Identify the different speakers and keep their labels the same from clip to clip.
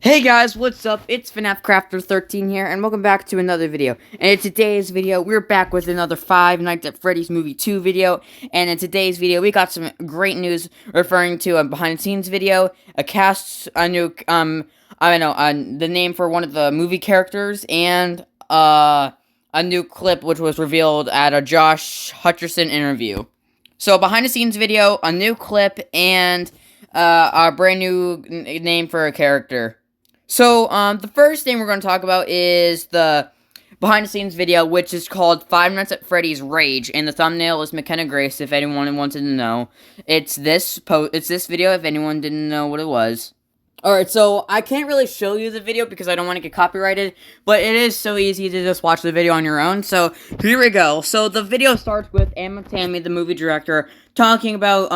Speaker 1: Hey guys, what's up? It's FNaF Crafter 13 here, and welcome back to another video. And in today's video, we're back with another Five Nights at Freddy's Movie 2 video. And in today's video, we got some great news referring to a behind-the-scenes video, a new, the name for one of the movie characters, and, a new clip which was revealed at a Josh Hutcherson interview. So, behind-the-scenes video, a new clip, and, a brand new name for a character. So, the first thing we're going to talk about is the behind-the-scenes video, which is called Five Nights at Freddy's Rage, and the thumbnail is McKenna Grace, if anyone wanted to know. It's this video, if anyone didn't know what it was. Alright, so I can't really show you the video because I don't want to get copyrighted, but it is so easy to just watch the video on your own, so here we go. So, the video starts with Emma Tammy, the movie director, talking about,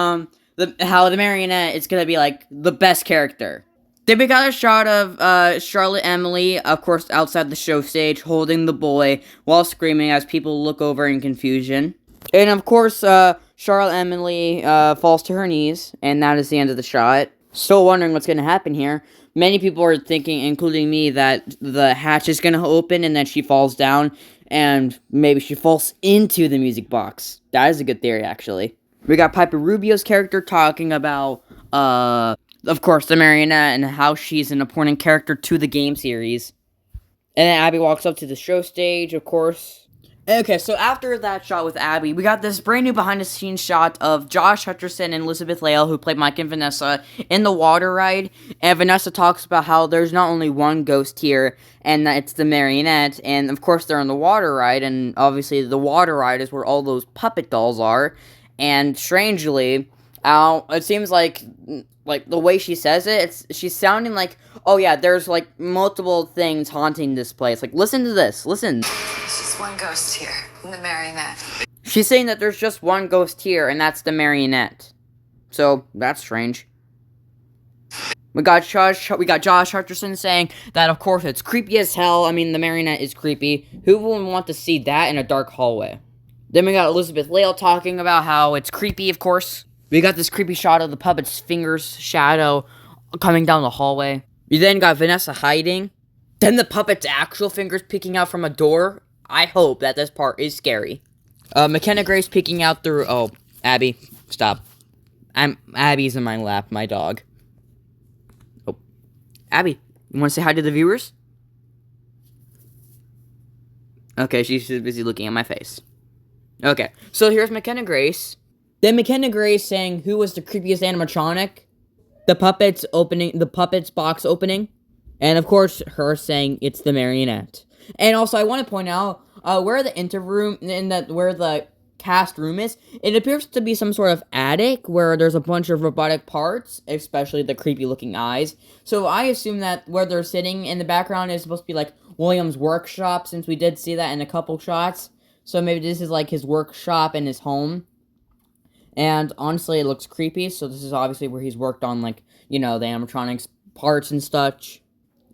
Speaker 1: how the marionette is gonna be, like, the best character. Then we got a shot of Charlotte Emily, of course, outside the show stage, holding the boy while screaming as people look over in confusion. And of course, Charlotte Emily falls to her knees, and that is the end of the shot. Still wondering what's going to happen here. Many people are thinking, including me, that the hatch is going to open and then she falls down, and maybe she falls into the music box. That is a good theory, actually. We got Piper Rubio's character talking about, of course, the marionette and how she's an important character to the game series. And then Abby walks up to the show stage, of course. Okay, so after that shot with Abby, we got this brand new behind-the-scenes shot of Josh Hutcherson and Elizabeth Lail, who played Mike and Vanessa, in the water ride. And Vanessa talks about how there's not only one ghost here, and that it's the marionette. And, of course, they're on the water ride, and obviously the water ride is where all those puppet dolls are. And, strangely, it seems like the way she says it, she's sounding like, oh yeah, there's like multiple things haunting this place. Like, listen to this, listen.
Speaker 2: There's just one ghost here, the marionette.
Speaker 1: She's saying that there's just one ghost here, and that's the marionette. So, that's strange. We got Josh Hutcherson saying that, of course, it's creepy as hell. I mean, the marionette is creepy. Who would want to see that in a dark hallway? Then we got Elizabeth Lail talking about how it's creepy, of course. We got this creepy shot of the puppet's fingers shadow coming down the hallway. You then got Vanessa hiding. Then the puppet's actual fingers peeking out from a door. I hope that this part is scary. McKenna Grace peeking out through... Oh, Abby, stop. Abby's in my lap, my dog. Oh, Abby, you want to say hi to the viewers? Okay, she's busy looking at my face. Okay, so here's McKenna Grace. Then McKenna Grace saying who was the creepiest animatronic, the puppet's box opening, and of course her saying it's the marionette. And also I want to point out where the where the cast room is. It appears to be some sort of attic where there's a bunch of robotic parts, especially the creepy looking eyes. So I assume that where they're sitting in the background is supposed to be like William's workshop, since we did see that in a couple shots. So maybe this is like his workshop and his home. And honestly, it looks creepy, so this is obviously where he's worked on, like, you know, the animatronics parts and such.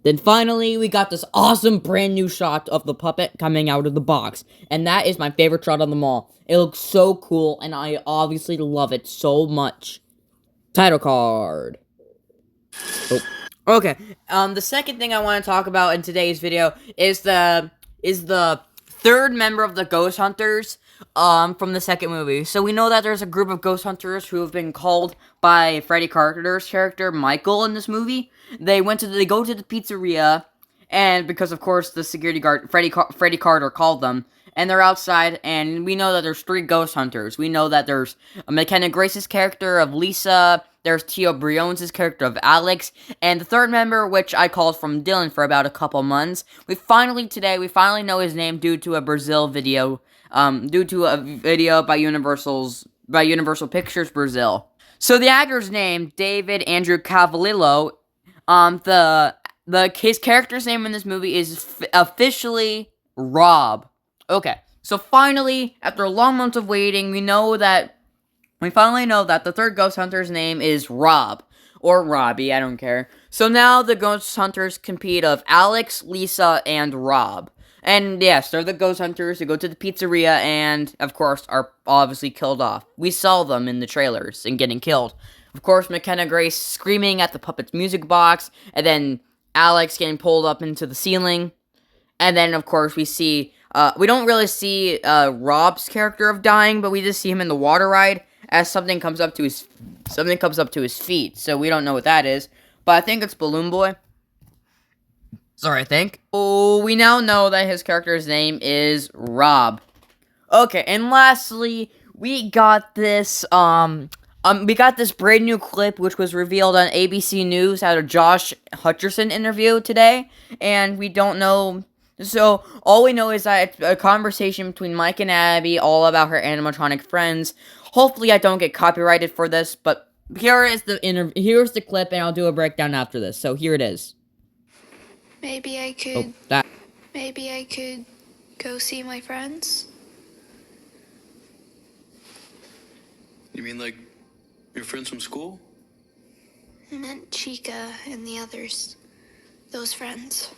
Speaker 1: Then finally, we got this awesome brand new shot of the puppet coming out of the box. And that is my favorite shot of them all. It looks so cool, and I obviously love it so much. Title card. Oh. Okay, the second thing I want to talk about in today's video is the third member of the Ghost Hunters, from the second movie. So we know that there's a group of ghost hunters who have been called by Freddy Carter's character, Michael, in this movie. They go to the pizzeria, and because, of course, the security guard, Freddy Carter, called them, and they're outside, and we know that there's three ghost hunters. We know that there's McKenna Grace's character of Lisa, there's Tio Briones' character of Alex, and the third member, which I called from Dylan for about a couple months. We finally know his name due to a Brazil video, due to a video by Universal Pictures Brazil. So the actor's name, David Andrew Cavalillo, his character's name in this movie is officially Rob. Okay, so finally, after a long month of waiting, we finally know that the third ghost hunter's name is Rob. Or Robbie, I don't care. So now the ghost hunters compete of Alex, Lisa, and Rob. And yes, they're the ghost hunters who go to the pizzeria and, of course, are obviously killed off. We saw them in the trailers and getting killed. Of course, McKenna Grace screaming at the puppet's music box, and then Alex getting pulled up into the ceiling. And then, of course, we see, we don't really see Rob's character of dying, but we just see him in the water ride as something comes up to his feet. So we don't know what that is, but I think it's Balloon Boy. Sorry, I think. Oh, we now know that his character's name is Rob. Okay, and lastly, we got this brand new clip which was revealed on ABC News at a Josh Hutcherson interview today, and we don't know. So all we know is that it's a conversation between Mike and Abby, all about her animatronic friends. Hopefully, I don't get copyrighted for this, but here's the clip, and I'll do a breakdown after this. So here it is.
Speaker 3: Maybe I could. Maybe I could go see my friends.
Speaker 4: You mean like your friends from school?
Speaker 3: I meant Chica and the others. Those friends.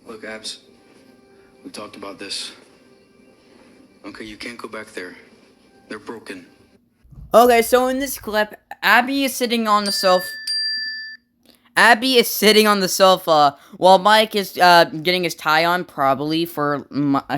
Speaker 4: Look, Abs, we talked about this. Okay, you can't go back there. They're broken.
Speaker 1: Okay, so in this clip, Abby is sitting on the sofa while Mike is getting his tie on, probably for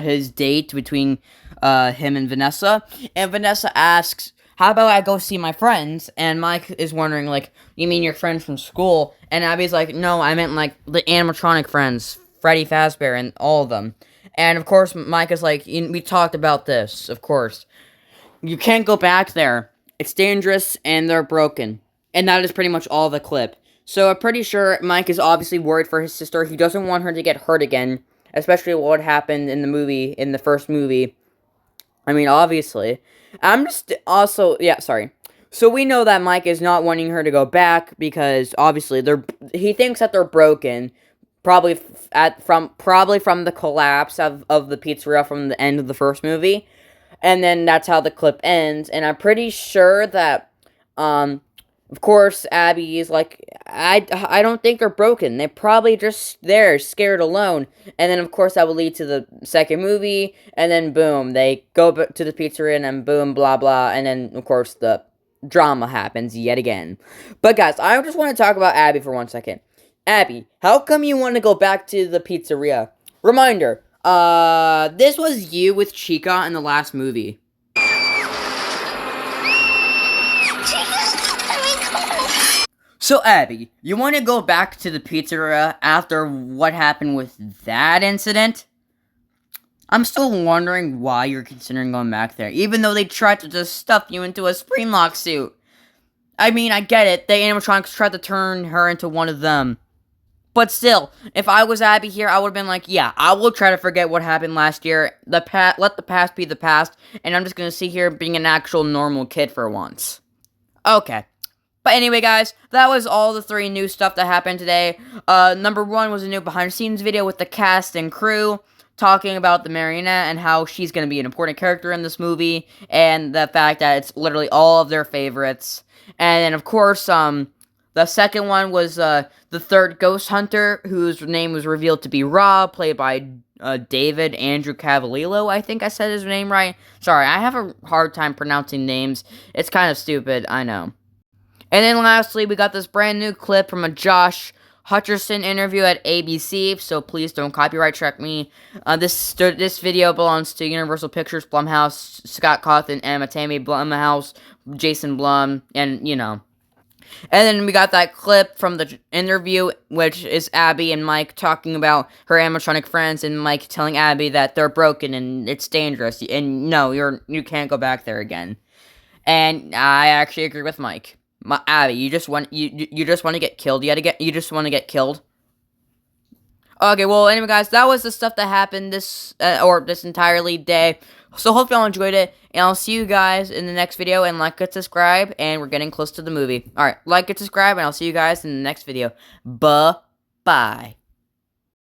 Speaker 1: his date between him and Vanessa. And Vanessa asks, "How about I go see my friends?" And Mike is wondering, like, "You mean your friends from school?" And Abby's like, "No, I meant like the animatronic friends, Freddy Fazbear and all of them." And of course, Mike is like, "We talked about this, of course. You can't go back there. It's dangerous, and they're broken." And that is pretty much all the clip. So I'm pretty sure Mike is obviously worried for his sister. He doesn't want her to get hurt again, especially what happened in the first movie. I mean, obviously. Sorry. So we know that Mike is not wanting her to go back because obviously he thinks that they're broken, probably from the collapse of the pizzeria from the end of the first movie. And then that's how the clip ends. And I'm pretty sure that, of course, Abby is like, I don't think they're broken. They're probably just there, scared alone. And then, of course, that will lead to the second movie. And then, boom, they go to the pizzeria, and then, boom, blah, blah. And then, of course, the drama happens yet again. But, guys, I just want to talk about Abby for 1 second. Abby, how come you want to go back to the pizzeria? Reminder, this was you with Chica in the last movie. So, Abby, you want to go back to the pizzeria after what happened with that incident? I'm still wondering why you're considering going back there, even though they tried to just stuff you into a Springlock suit. I mean, I get it, the animatronics tried to turn her into one of them. But still, if I was Abby here, I would have been like, yeah, I will try to forget what happened last year. Let the past be the past, and I'm just gonna sit here being an actual normal kid for once. Okay. But anyway, guys, that was all the 3 new stuff that happened today. Number 1 was a new behind-the-scenes video with the cast and crew talking about the marionette and how she's going to be an important character in this movie, and the fact that it's literally all of their favorites. And then, of course, the second one was the third ghost hunter, whose name was revealed to be Rob, played by David Andrew Cavallillo. I think I said his name right. Sorry, I have a hard time pronouncing names. It's kind of stupid, I know. And then lastly, we got this brand new clip from a Josh Hutcherson interview at ABC, so please don't copyright check me. This video belongs to Universal Pictures, Blumhouse, Scott Cawthon, Emma Tammy, Blumhouse, Jason Blum, and, you know. And then we got that clip from the interview, which is Abby and Mike talking about her animatronic friends, and Mike telling Abby that they're broken and it's dangerous, and no, you can't go back there again. And I actually agree with Mike. Abby, you just want to get killed yet again? You just want to get killed? Okay, well, anyway, guys, that was the stuff that happened this entirely day. So, hope y'all enjoyed it, and I'll see you guys in the next video, and like and subscribe, and we're getting close to the movie. Alright, like and subscribe, and I'll see you guys in the next video. Bye-bye.